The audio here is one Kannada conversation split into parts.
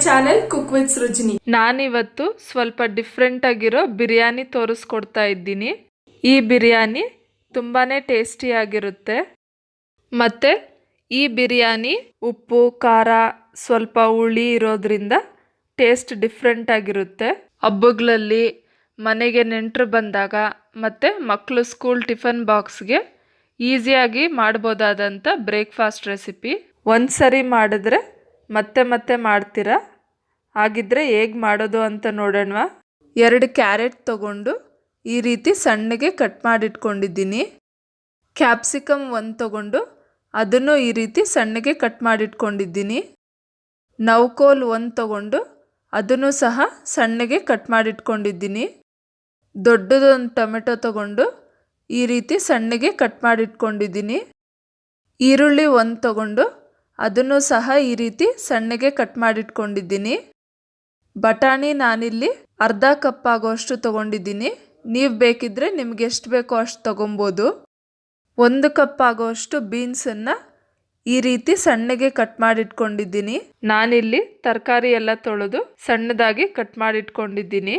Channel cook with Srujani. ನಾನಿವತ್ತು ಸ್ವಲ್ಪ ಡಿಫ್ರೆಂಟ್ ಆಗಿರೋ ಬಿರಿಯಾನಿ ತೋರಿಸ್ಕೊಡ್ತಾ ಇದ್ದೀನಿ. ಈ ಬಿರಿಯಾನಿ ತುಂಬಾ ಟೇಸ್ಟಿಯಾಗಿರುತ್ತೆ ಮತ್ತು ಈ ಬಿರಿಯಾನಿ ಉಪ್ಪು ಖಾರ ಸ್ವಲ್ಪ ಹುಳಿ ಇರೋದ್ರಿಂದ ಟೇಸ್ಟ್ ಡಿಫ್ರೆಂಟ್ ಆಗಿರುತ್ತೆ. ಹಬ್ಬಗಳಲ್ಲಿ ಮನೆಗೆ ನೆಂಟರು ಬಂದಾಗ ಮತ್ತು ಮಕ್ಕಳು ಸ್ಕೂಲ್ ಟಿಫನ್ ಬಾಕ್ಸ್ಗೆ ಈಸಿಯಾಗಿ ಮಾಡ್ಬೋದಾದಂಥ ಬ್ರೇಕ್ಫಾಸ್ಟ್ ರೆಸಿಪಿ. ಒಂದು ಸರಿ ಮಾಡಿದ್ರೆ ಮತ್ತೆ ಮತ್ತೆ ಮಾಡ್ತೀರಾ? ಹಾಗಿದ್ರೆ ಹೇಗೆ ಮಾಡೋದು ಅಂತ ನೋಡೋಣ. 2 ಕ್ಯಾರೆಟ್ ತಗೊಂಡು ಈ ರೀತಿ ಸಣ್ಣಗೆ ಕಟ್ ಮಾಡಿಟ್ಕೊಂಡಿದ್ದೀನಿ. ಕ್ಯಾಪ್ಸಿಕಮ್ 1 ತಗೊಂಡು ಅದನ್ನು ಈ ರೀತಿ ಸಣ್ಣಗೆ ಕಟ್ ಮಾಡಿಟ್ಕೊಂಡಿದ್ದೀನಿ. ನವಕೋಲ್ 1 ತಗೊಂಡು ಅದನ್ನು ಸಹ ಸಣ್ಣಗೆ ಕಟ್ ಮಾಡಿಟ್ಕೊಂಡಿದ್ದೀನಿ. ದೊಡ್ಡದೊಂದು ಟೊಮೆಟೊ ತಗೊಂಡು ಈ ರೀತಿ ಸಣ್ಣಗೆ ಕಟ್ ಮಾಡಿಟ್ಕೊಂಡಿದ್ದೀನಿ. ಈರುಳ್ಳಿ 1 ತಗೊಂಡು ಅದನ್ನು ಸಹ ಈ ರೀತಿ ಸಣ್ಣಗೆ ಕಟ್ ಮಾಡಿಟ್ಕೊಂಡಿದ್ದೀನಿ. ಬಟಾಣಿ ನಾನಿಲ್ಲಿ ಅರ್ಧ ಕಪ್ ಆಗೋಷ್ಟು ತಗೊಂಡಿದ್ದೀನಿ. ನೀವು ಬೇಕಿದ್ರೆ ನಿಮ್ಗೆ ಎಷ್ಟು ಬೇಕೋ ಅಷ್ಟು ತಗೊಬೋದು. 1 ಕಪ್ ಆಗೋಷ್ಟು ಬೀನ್ಸನ್ನು ಈ ರೀತಿ ಸಣ್ಣಗೆ ಕಟ್ ಮಾಡಿಟ್ಕೊಂಡಿದ್ದೀನಿ. ನಾನಿಲ್ಲಿ ತರಕಾರಿ ಎಲ್ಲ ತೊಳೆದು ಸಣ್ಣದಾಗಿ ಕಟ್ ಮಾಡಿಟ್ಕೊಂಡಿದ್ದೀನಿ.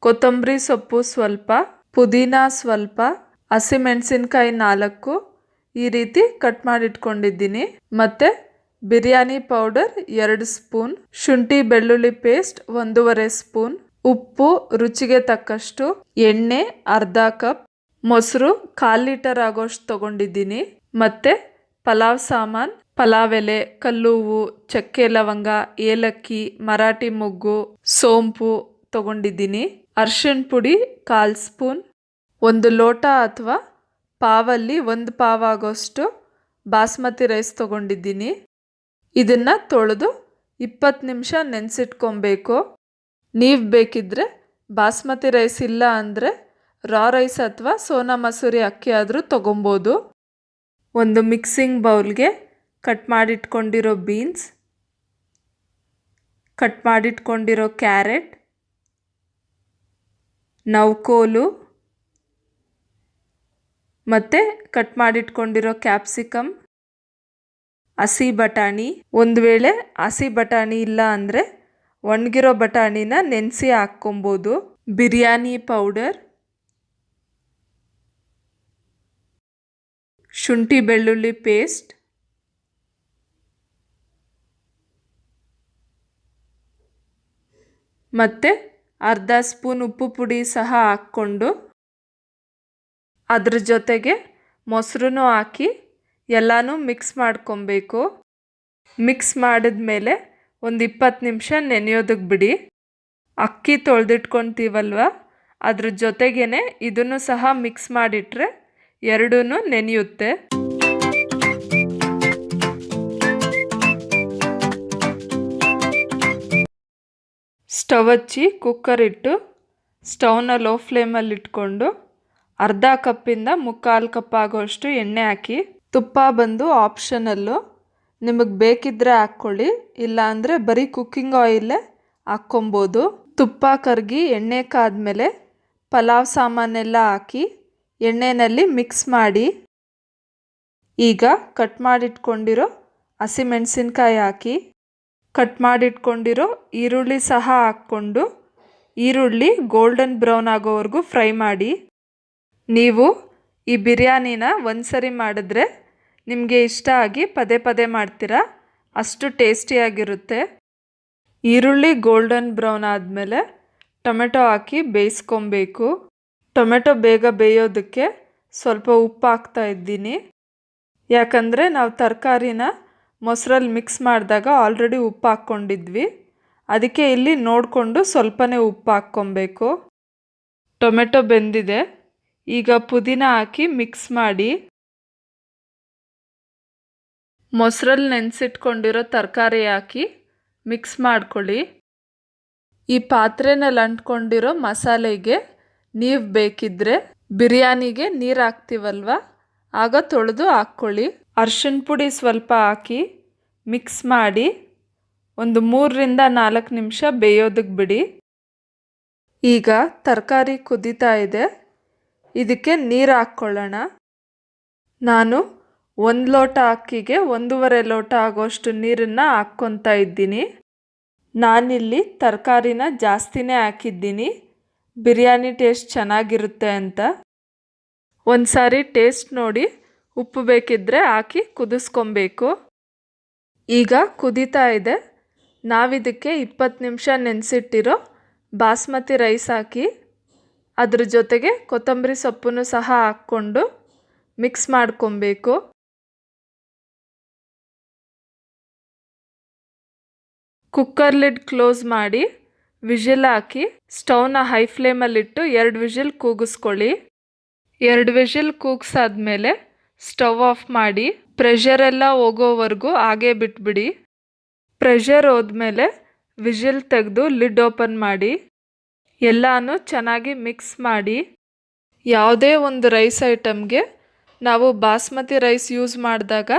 ಕೊತ್ತಂಬರಿ ಸೊಪ್ಪು ಸ್ವಲ್ಪ, ಪುದೀನ ಸ್ವಲ್ಪ, ಹಸಿಮೆಣಸಿನ್ಕಾಯಿ 4 ಈ ರೀತಿ ಕಟ್ ಮಾಡಿಟ್ಕೊಂಡಿದ್ದೀನಿ. ಮತ್ತು ಬಿರಿಯಾನಿ ಪೌಡರ್ 2 ಸ್ಪೂನ್, ಶುಂಠಿ ಬೆಳ್ಳುಳ್ಳಿ ಪೇಸ್ಟ್ 1.5 ಸ್ಪೂನ್, ಉಪ್ಪು ರುಚಿಗೆ ತಕ್ಕಷ್ಟು, ಎಣ್ಣೆ ಅರ್ಧ ಕಪ್, ಮೊಸರು 1/4 ಲೀಟರ್ ಆಗೋಷ್ಟು ತಗೊಂಡಿದ್ದೀನಿ. ಮತ್ತು ಪಲಾವ್ ಸಾಮಾನು, ಪಲಾವ್ ಎಲೆ, ಕಲ್ಲುವು, ಚಕ್ಕೆ ಲವಂಗ, ಏಲಕ್ಕಿ, ಮರಾಠಿ ಮೊಗ್ಗು, ಸೋಂಪು ತಗೊಂಡಿದ್ದೀನಿ. ಅರಿಶಿಣ ಪುಡಿ 1/4 ಸ್ಪೂನ್, 1 ಲೋಟ ಅಥವಾ ಪಾವಲ್ಲಿ 1 ಪಾವ್ ಆಗೋಷ್ಟು ಬಾಸ್ಮತಿ ರೈಸ್ ತಗೊಂಡಿದ್ದೀನಿ. ಇದನ್ನು ತೊಳೆದು 20 ನಿಮಿಷ ನೆನೆಸಿಟ್ಕೊಬೇಕು. ನೀವು ಬೇಕಿದ್ದರೆ ಬಾಸ್ಮತಿ ರೈಸ್ ಇಲ್ಲ ಅಂದರೆ ರಾ ರೈಸ್ ಅಥವಾ ಸೋನಾ ಮಸೂರಿ ಅಕ್ಕಿ ಆದರೂ ತೊಗೊಬೋದು. ಒಂದು ಮಿಕ್ಸಿಂಗ್ ಬೌಲ್ಗೆ ಕಟ್ ಮಾಡಿಟ್ಕೊಂಡಿರೋ ಬೀನ್ಸ್, ಕಟ್ ಮಾಡಿಟ್ಕೊಂಡಿರೋ ಕ್ಯಾರೆಟ್, ನವಕೋಲು ಮತ್ತು ಕಟ್ ಮಾಡಿಟ್ಕೊಂಡಿರೋ ಕ್ಯಾಪ್ಸಿಕಮ್, ಹಸಿ ಬಟಾಣಿ, ಒಂದು ವೇಳೆ ಹಸಿ ಬಟಾಣಿ ಇಲ್ಲ ಅಂದರೆ ಒಣಗಿರೋ ಬಟಾಣಿನ ನೆನೆಸಿ ಹಾಕ್ಕೊಬೋದು. ಬಿರಿಯಾನಿ ಪೌಡರ್, ಶುಂಠಿ ಬೆಳ್ಳುಳ್ಳಿ ಪೇಸ್ಟ್, ಮತ್ತು ಅರ್ಧ ಸ್ಪೂನ್ ಉಪ್ಪು ಪುಡಿ ಸಹ ಹಾಕ್ಕೊಂಡು ಅದ್ರ ಜೊತೆಗೆ ಮೊಸರು ಹಾಕಿ ಎಲ್ಲನೂ ಮಿಕ್ಸ್ ಮಾಡ್ಕೊಬೇಕು. ಮಿಕ್ಸ್ ಮಾಡಿದ್ಮೇಲೆ ಒಂದು 20 ನಿಮಿಷ ನೆನೆಯೋದಕ್ಕೆ ಬಿಡಿ. ಅಕ್ಕಿ ತೊಳೆದಿಟ್ಕೊತೀವಲ್ವ ಅದ್ರ ಜೊತೆಗೇ ಇದನ್ನು ಸಹ ಮಿಕ್ಸ್ ಮಾಡಿಟ್ರೆ ಎರಡೂ ನೆನೆಯುತ್ತೆ. ಸ್ಟವ್ ಹಚ್ಚಿ ಕುಕ್ಕರ್ ಇಟ್ಟು ಸ್ಟವ್ನ ಲೋ ಫ್ಲೇಮಲ್ಲಿ ಇಟ್ಕೊಂಡು ಅರ್ಧ ಕಪ್ಪಿಂದ 3/4 ಕಪ್ ಆಗೋಷ್ಟು ಎಣ್ಣೆ ಹಾಕಿ, ತುಪ್ಪ ಬಂದು ಆಪ್ಷನಲ್ಲು, ನಿಮಗೆ ಬೇಕಿದ್ದರೆ ಹಾಕ್ಕೊಳ್ಳಿ, ಇಲ್ಲಾಂದರೆ ಬರೀ ಕುಕ್ಕಿಂಗ್ ಆಯಿಲೇ ಹಾಕ್ಕೊಬೋದು. ತುಪ್ಪ ಕರಗಿ ಎಣ್ಣೆ ಕಾದ್ಮೇಲೆ ಪಲಾವ್ ಸಾಮಾನೆಲ್ಲ ಹಾಕಿ ಎಣ್ಣೆಯಲ್ಲಿ ಮಿಕ್ಸ್ ಮಾಡಿ, ಈಗ ಕಟ್ ಮಾಡಿಟ್ಕೊಂಡಿರೋ ಹಸಿಮೆಣಸಿನ್ಕಾಯಿ ಹಾಕಿ, ಕಟ್ ಮಾಡಿಟ್ಕೊಂಡಿರೋ ಈರುಳ್ಳಿ ಸಹ ಹಾಕ್ಕೊಂಡು ಈರುಳ್ಳಿ ಗೋಲ್ಡನ್ ಬ್ರೌನ್ ಆಗೋವರೆಗೂ ಫ್ರೈ ಮಾಡಿ. ನೀವು ಈ ಬಿರಿಯಾನಿನ ಒಂದ್ಸರಿ ಮಾಡಿದ್ರೆ ನಿಮಗೆ ಇಷ್ಟ ಆಗಿ ಪದೇ ಪದೇ ಮಾಡ್ತೀರಾ, ಅಷ್ಟು ಟೇಸ್ಟಿಯಾಗಿರುತ್ತೆ. ಈರುಳ್ಳಿ ಗೋಲ್ಡನ್ ಬ್ರೌನ್ ಆದಮೇಲೆ ಟೊಮೆಟೊ ಹಾಕಿ ಬೇಯಿಸ್ಕೊಬೇಕು. ಟೊಮೆಟೊ ಬೇಗ ಬೇಯೋದಕ್ಕೆ ಸ್ವಲ್ಪ ಉಪ್ಪು ಹಾಕ್ತಾ ಇದ್ದೀನಿ. ಯಾಕಂದರೆ ನಾವು ತರಕಾರಿನ ಮೊಸರಲ್ಲಿ ಮಿಕ್ಸ್ ಮಾಡಿದಾಗ ಆಲ್ರೆಡಿ ಉಪ್ಪು ಹಾಕ್ಕೊಂಡಿದ್ವಿ, ಅದಕ್ಕೆ ಇಲ್ಲಿ ನೋಡಿಕೊಂಡು ಸ್ವಲ್ಪನೇ ಉಪ್ಪು ಹಾಕ್ಕೊಬೇಕು. ಟೊಮೆಟೊ ಬೆಂದಿದೆ, ಈಗ ಪುದೀನ ಹಾಕಿ ಮಿಕ್ಸ್ ಮಾಡಿ. ಮೊಸರಲ್ಲಿ ನೆನೆಸಿಟ್ಕೊಂಡಿರೋ ತರಕಾರಿ ಹಾಕಿ ಮಿಕ್ಸ್ ಮಾಡ್ಕೊಳ್ಳಿ. ಈ ಪಾತ್ರೆನಲ್ಲಿ ಅಂಟ್ಕೊಂಡಿರೋ ಮಸಾಲೆಗೆ ನೀವು ಬೇಕಿದ್ದರೆ ಬಿರಿಯಾನಿಗೆ ನೀರು ಹಾಕ್ತೀವಲ್ವ ಆಗ ತೊಳೆದು ಹಾಕ್ಕೊಳ್ಳಿ. ಅರಿಶಿಣ ಪುಡಿ ಸ್ವಲ್ಪ ಹಾಕಿ ಮಿಕ್ಸ್ ಮಾಡಿ ಒಂದು 3ರಿಂದ 4 ನಿಮಿಷ ಬೇಯೋದಕ್ಕೆ ಬಿಡಿ. ಈಗ ತರಕಾರಿ ಕುದೀತಾ ಇದೆ, ಇದಕ್ಕೆ ನೀರು ಹಾಕ್ಕೊಳ್ಳೋಣ. ನಾನು 1 ಲೋಟ ಅಕ್ಕಿಗೆ 1.5 ಲೋಟ ಆಗೋಷ್ಟು ನೀರನ್ನು ಹಾಕ್ಕೊತಾ ಇದ್ದೀನಿ. ನಾನಿಲ್ಲಿ ತರಕಾರಿನ ಜಾಸ್ತಿನೇ ಹಾಕಿದ್ದೀನಿ, ಬಿರಿಯಾನಿ ಟೇಸ್ಟ್ ಚೆನ್ನಾಗಿರುತ್ತೆ ಅಂತ. ಒಂದು ಸಾರಿ ಟೇಸ್ಟ್ ನೋಡಿ ಉಪ್ಪು ಬೇಕಿದ್ದರೆ ಹಾಕಿ ಕುದಿಸ್ಕೊಬೇಕು. ಈಗ ಕುದೀತಾ ಇದೆ. ನಾವಿದಕ್ಕೆ 20 ನಿಮಿಷ ನೆನೆಸಿಟ್ಟಿರೋ ಬಾಸ್ಮತಿ ರೈಸ್ ಹಾಕಿ ಅದ್ರ ಜೊತೆಗೆ ಕೊತ್ತಂಬರಿ ಸೊಪ್ಪನ್ನು ಸಹ ಹಾಕ್ಕೊಂಡು ಮಿಕ್ಸ್ ಮಾಡ್ಕೊಬೇಕು. ಕುಕ್ಕರ್ ಲಿಡ್ ಕ್ಲೋಸ್ ಮಾಡಿ ವಿಜಿಲ್ ಹಾಕಿ ಸ್ಟವ್ನ ಹೈ ಫ್ಲೇಮಲ್ಲಿಟ್ಟು 2 ವಿಜಿಲ್ ಕೂಗಿಸ್ಕೊಳ್ಳಿ. 2 ವಿಜಿಲ್ ಕೂಗಿಸಾದ್ಮೇಲೆ ಸ್ಟವ್ ಆಫ್ ಮಾಡಿ ಪ್ರೆಷರ್ ಎಲ್ಲ ಹೋಗೋವರೆಗೂ ಹಾಗೇ ಬಿಟ್ಬಿಡಿ. ಪ್ರೆಷರ್ ಹೋದ್ಮೇಲೆ ವಿಜಿಲ್ ತೆಗೆದು ಲಿಡ್ ಓಪನ್ ಮಾಡಿ ಎಲ್ಲನೂ ಚೆನ್ನಾಗಿ ಮಿಕ್ಸ್ ಮಾಡಿ. ಯಾವುದೇ ಒಂದು ರೈಸ್ ಐಟಮ್ಗೆ ನಾವು ಬಾಸ್ಮತಿ ರೈಸ್ ಯೂಸ್ ಮಾಡಿದಾಗ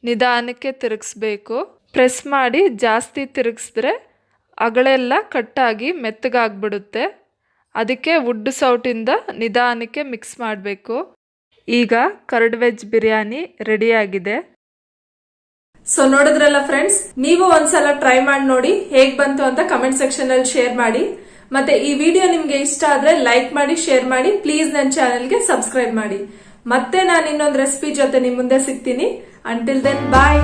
ನಿಧಾನಕ್ಕೆ ತಿರುಗಿಸ್ಬೇಕು. ಪ್ರೆಸ್ ಮಾಡಿ ಜಾಸ್ತಿ ತಿರುಗಿಸಿದ್ರೆ ಅಗಳೆಲ್ಲ ಕಟ್ಟಾಗಿ ಮೆತ್ತಗಾಗ್ಬಿಡುತ್ತೆ. ಅದಕ್ಕೆ ವುಡ್ ಸೌಟಿಂದ ನಿಧಾನಕ್ಕೆ ಮಿಕ್ಸ್ ಮಾಡಬೇಕು. ಈಗ ಕರ್ಡ್ ವೆಜ್ ಬಿರಿಯಾನಿ ರೆಡಿಯಾಗಿದೆ. ಸೊ ನೋಡಿದ್ರಲ್ಲ ಫ್ರೆಂಡ್ಸ್, ನೀವು ಒಂದ್ಸಲ ಟ್ರೈ ಮಾಡಿ ನೋಡಿ ಹೇಗ್ ಬಂತು ಅಂತ ಕಮೆಂಟ್ ಸೆಕ್ಷನ್ ಅಲ್ಲಿ ಶೇರ್ ಮಾಡಿ. ಮತ್ತೆ ಈ ವಿಡಿಯೋ ನಿಮ್ಗೆ ಇಷ್ಟ ಆದ್ರೆ ಲೈಕ್ ಮಾಡಿ, ಶೇರ್ ಮಾಡಿ, ಪ್ಲೀಸ್ ನನ್ನ ಚಾನೆಲ್ಗೆ ಸಬ್ಸ್ಕ್ರೈಬ್ ಮಾಡಿ. ಮತ್ತೆ ನಾನು ಇನ್ನೊಂದು ರೆಸಿಪಿ ಜೊತೆ ನಿಮ್ ಮುಂದೆ ಸಿಗ್ತೀನಿ. ಅಂಟಿಲ್ ದೆನ್ ಬಾಯ್.